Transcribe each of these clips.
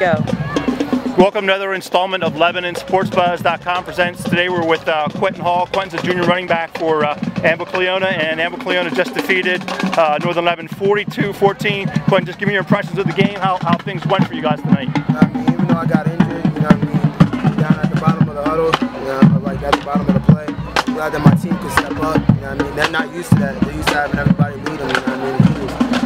Go. Welcome to another installment of Lebanon SportsBuzz.com presents. Today we're with Quentin Hall. Quentin's a junior running back for Amble Cleona, and Amble Cleona just defeated Northern Lebanon 42-14. Quentin, just give me your impressions of the game, how things went for you guys tonight. I mean, even though I got injured, you know what I mean, down at the bottom of the huddle, you know, like at the bottom of the play, I'm glad that my team could step up, you know what I mean. They're not used to that. They're used to having everybody lead them, you know what I mean.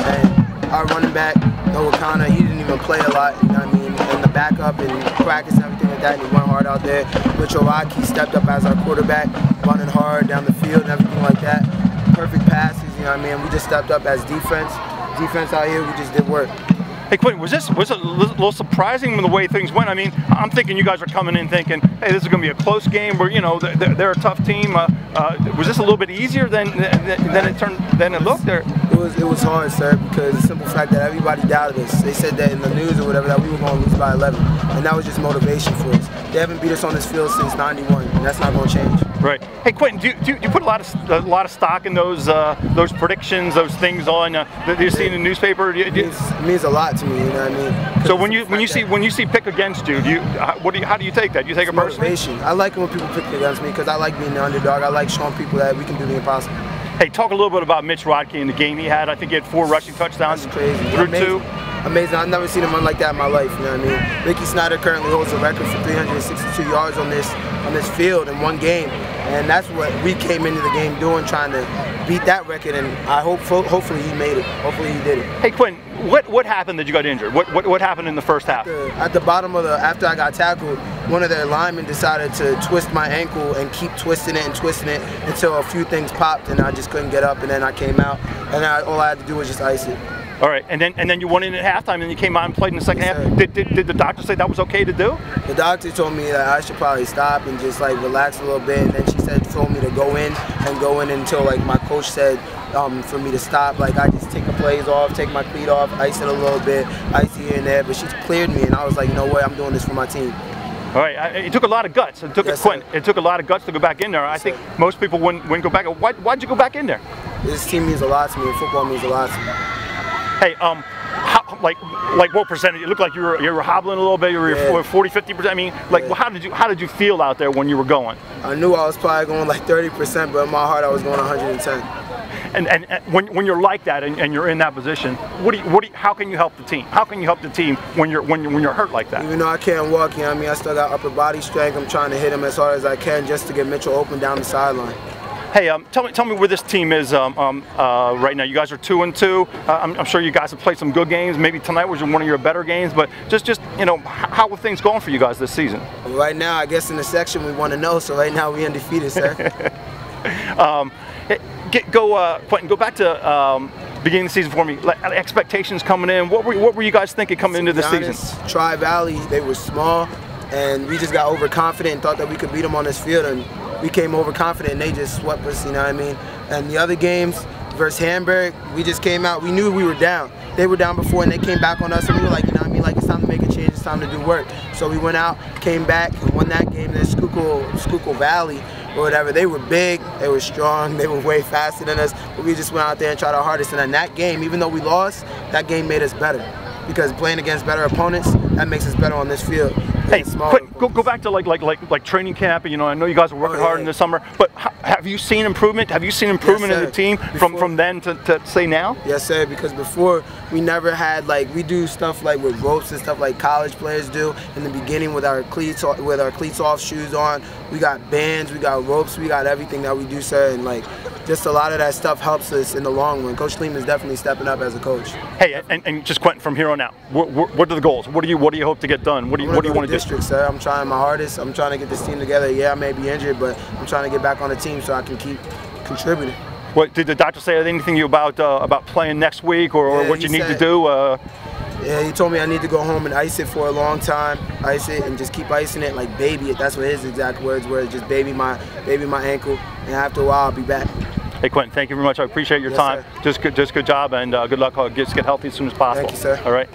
And our running back, Noah Connor, he didn't even play a lot, you know what I mean, in the backup and practice and everything like that, and he went hard out there. Mitchell Rocky stepped up as our quarterback, running hard down the field and everything like that. Perfect passes, you know what I mean. We just stepped up as defense. Defense out here, we just did work. Hey Quentin, was it a little surprising the way things went? I mean, I'm thinking you guys are coming in thinking, hey, this is going to be a close game. Where, you know, they're a tough team. Was this a little bit easier than it looked? Or? It was hard, sir, because the simple fact that everybody doubted us. They said that in the news or whatever that we were going to lose by 11, and that was just motivation for us. They haven't beat us on this field since '91, and that's not going to change. Right. Hey Quentin, do you put a lot of stock in those predictions, those things on that you see in the newspaper? It means a lot to me, you know what I mean? So when you see pick against you, how do you take that? Do you take it personally? Motivation. I like it when people pick against me because I like being the underdog. I like showing people that we can do the impossible. Hey, talk a little bit about Mitch Rodkey and the game he had. I think he had 4 rushing touchdowns. That's crazy. Through Amazing. 2. Amazing. I've never seen him run like that in my life, you know what I mean? Ricky Snyder currently holds the record for 362 yards on this field in one game. And that's what we came into the game doing, trying to beat that record, and I hopefully he made it. Hopefully he did it. Hey Quentin, what happened that you got injured? What happened in the first half? At the bottom of after I got tackled, one of their linemen decided to twist my ankle and keep twisting it until a few things popped and I just couldn't get up, and then I came out, and all I had to do was just ice it. All right, and then you went in at halftime, and then you came out and played in the second half. Did the doctor say that was okay to do? The doctor told me that I should probably stop and just like relax a little bit, and then she told me to go in until like my coach said for me to stop. Like I just take the plays off, take my cleat off, ice it a little bit, ice here and there. But she cleared me, and I was like, you know what, I'm doing this for my team. All right, it took a lot of guts. It took a lot of guts to go back in there. I think most people wouldn't go back. Why'd you go back in there? This team means a lot to me, and football means a lot to me. Hey, like what percentage? It looked like you were hobbling a little bit. You were 40, 50%. I mean, like, how did you feel out there when you were going? I knew I was probably going like 30%, but in my heart I was going 110. And when you're like that and you're in that position, how can you help the team? How can you help the team when you're hurt like that? Even though I can't walk, you know what I mean, I still got upper body strength. I'm trying to hit him as hard as I can just to get Mitchell open down the sideline. Hey, tell me where this team is right now. You guys are 2-2. I'm sure you guys have played some good games. Maybe tonight was one of your better games. But just you know, how are things going for you guys this season? Right now, I guess in the section we want to know. So right now we undefeated, sir. Quentin, go back to beginning of the season for me. Expectations coming in. What were you guys thinking coming into the season? Tri-Valley, they were small, and we just got overconfident and thought that we could beat them on this field. And we came overconfident and they just swept us, you know what I mean? And the other games versus Hamburg, we just came out, we knew we were down. They were down before and they came back on us, and we were like, you know what I mean, like it's time to make a change, it's time to do work. So we went out, came back, and won that game in Schuylkill Valley or whatever. They were big, they were strong, they were way faster than us, but we just went out there and tried our hardest. And in that game, even though we lost, that game made us better. Because playing against better opponents, that makes us better on this field. Hey, go back to like training camp. You know, I know you guys are working hard in the summer, but have you seen improvement? Have you seen improvement in the team from then to say now? Yes, sir. Because before we never had we do stuff like with ropes and stuff like college players do in the beginning with our cleats off, shoes on. We got bands, we got ropes, we got everything that we do, sir, and just a lot of that stuff helps us in the long run. Coach Lehman is definitely stepping up as a coach. Hey, and just Quentin, from here on out, what are the goals? What do you hope to get done? What do you want to do? District, sir. I'm trying my hardest. I'm trying to get this team together. Yeah, I may be injured, but I'm trying to get back on the team so I can keep contributing. What did the doctor say anything to you about playing next week or what you need to do? Yeah, he told me I need to go home and ice it for a long time, ice it and just keep icing it, like baby it. That's what his exact words were, just baby my ankle, and after a while I'll be back. Hey Quentin, thank you very much. I appreciate your time. Sir. Just good job, and good luck. Just get healthy as soon as possible. Thank you, sir. All right.